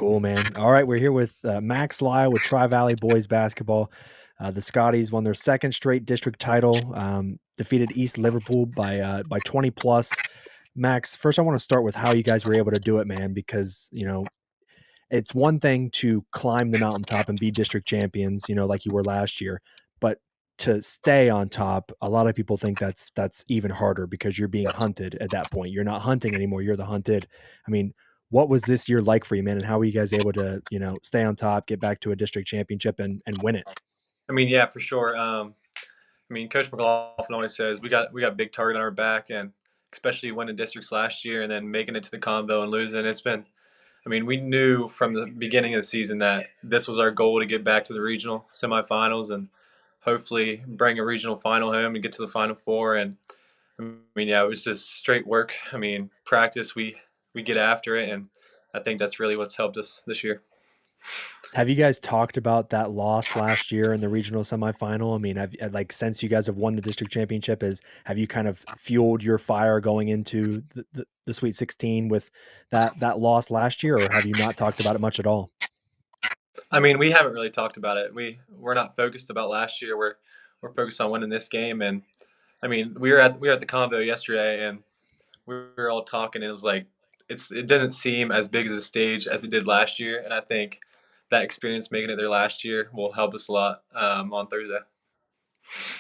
Cool, man. All right, we're here with Max Lyall with Tri-Valley Boys Basketball. The Scotties won their second straight district title, defeated East Liverpool by 20 plus. Max, first I want to start with how you guys were able to do it, man, because it's one thing to climb the mountaintop and be district champions, like you were last year, but to stay on top, a lot of people think that's even harder because you're being hunted at that point. You're not hunting anymore, you're the hunted. I mean, what was this year like for you, man? And how were you guys able to, stay on top, get back to a district championship and win it? Yeah, for sure. Coach McLaughlin always says we got big target on our back, and especially winning districts last year and then making it to the Convo and losing. It's been, we knew from the beginning of the season that this was our goal to get back to the regional semifinals and hopefully bring a regional final home and get to the Final Four. And yeah, it was just straight work. Practice. We get after it, and I think that's really what's helped us this year. Have you guys talked about that loss last year in the regional semifinal? I mean, like since you guys have won the district championship, have you kind of fueled your fire going into the Sweet 16 with that loss last year, or have you not talked about it much at all? We haven't really talked about it. We're not focused about last year. We're focused on winning this game. And we were at the Convo yesterday, and we were all talking. And it was like it didn't seem as big as a stage as it did last year. And I think that experience making it there last year will help us a lot on Thursday.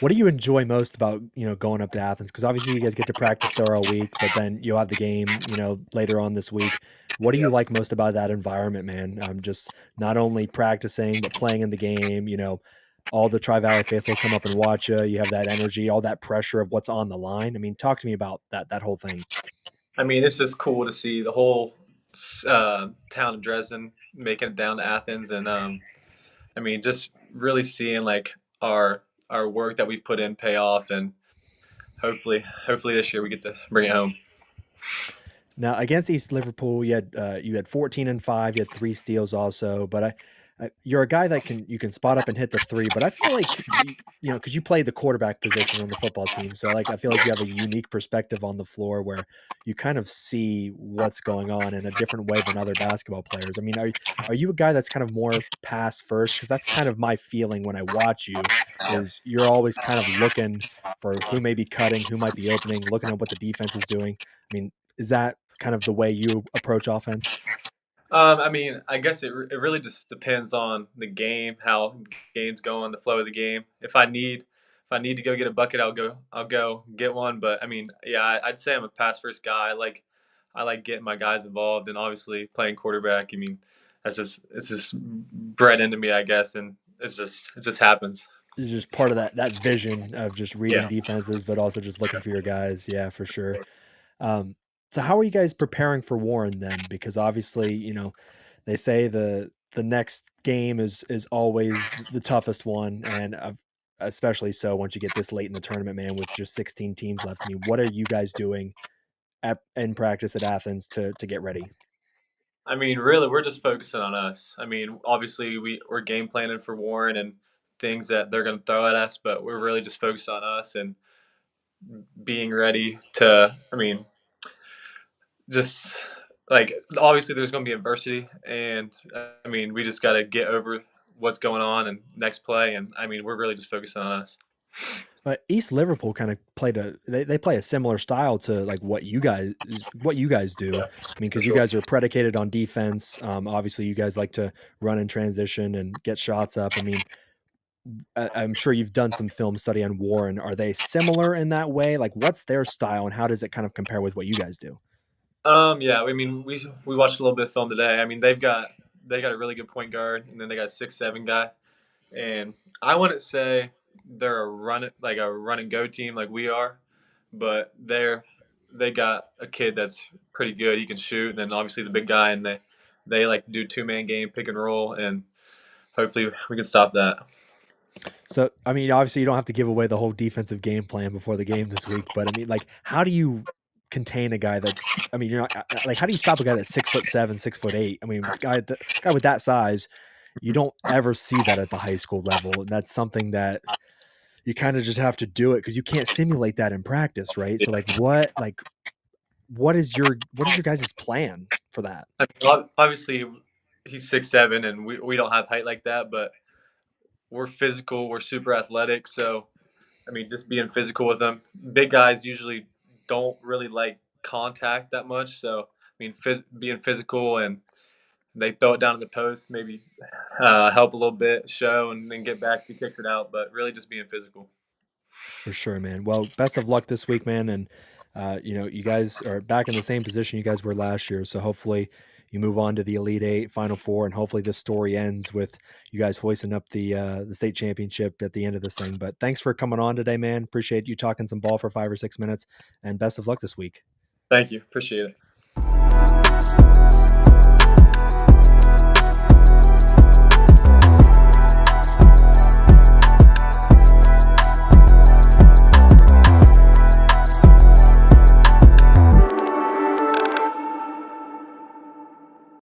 What do you enjoy most about, going up to Athens? Because obviously you guys get to practice there all week, but then you'll have the game, later on this week. What do you Yep. like most about that environment, man? Just not only practicing, but playing in the game, all the Tri Valley faithful come up and watch you. You have that energy, all that pressure of what's on the line. I mean, talk to me about that whole thing. It's just cool to see the whole town of Dresden making it down to Athens, and just really seeing like our work that we've put in pay off, and hopefully this year we get to bring it home. Now against East Liverpool, you had 14 and 5, you had 3 steals also, but you're a guy that you can spot up and hit the 3, but I feel like because you play the quarterback position on the football team, so I feel like you have a unique perspective on the floor where you kind of see what's going on in a different way than other basketball players. I mean, are you a guy that's kind of more pass first? Because that's kind of my feeling when I watch you, is you're always kind of looking for who may be cutting, who might be opening, looking at what the defense is doing. I mean, is that kind of the way you approach offense? I guess it really just depends on the game, how the game's going, the flow of the game. If I need to go get a bucket, I'll go get one. But yeah, I'd say I'm a pass first guy. I like getting my guys involved, and obviously playing quarterback. It's just bred into me, I guess, and it just happens. It's just part of that vision of just reading Yeah. defenses, but also just looking for your guys. Yeah, for sure. Um, so how are you guys preparing for Warren then? Because obviously, they say the next game is always the toughest one, and especially so once you get this late in the tournament, man, with just 16 teams left. I mean, what are you guys doing in practice at Athens to get ready? Really, we're just focusing on us. Obviously, we're game planning for Warren and things that they're going to throw at us, but we're really just focused on us and being ready to. Just like obviously, there's going to be adversity, and we just got to get over what's going on and next play. And we're really just focusing on us. But East Liverpool kind of they play a similar style to like what you guys do. I mean, For because you sure. guys are predicated on defense. Obviously, you guys like to run in transition and get shots up. I mean, I'm sure you've done some film study on Warren. Are they similar in that way? Like, what's their style, and how does it kind of compare with what you guys do? Yeah. We watched a little bit of film today. They got a really good point guard, and then they got a 6'7" guy. And I wouldn't say they're a run and go team like we are, but they got a kid that's pretty good. He can shoot, and then obviously the big guy, and they like to do 2-man game, pick and roll, and hopefully we can stop that. So, I mean, obviously, you don't have to give away the whole defensive game plan before the game this week, but I mean, like, how do you contain a guy that? I mean, you're not like, how do you stop a guy that's 6'7", 6'8"? I mean, guy with that size, you don't ever see that at the high school level, and that's something that you kind of just have to do it because you can't simulate that in practice, right? So, like what is your guys' plan for that? Obviously, he's 6'7", and we don't have height like that, but we're physical, we're super athletic. So I mean, just being physical with them. Big guys usually don't really like contact that much. So I mean, being physical, and they throw it down in the post, maybe help a little bit, show, and then get back if he kicks it out. But really, just being physical. For sure, man. Well, best of luck this week, man. And you guys are back in the same position you guys were last year. So hopefully you move on to the Elite Eight, Final Four, and hopefully this story ends with you guys hoisting up the state championship at the end of this thing. But thanks for coming on today, man. Appreciate you talking some ball for 5 or 6 minutes, and best of luck this week. Thank you, appreciate it.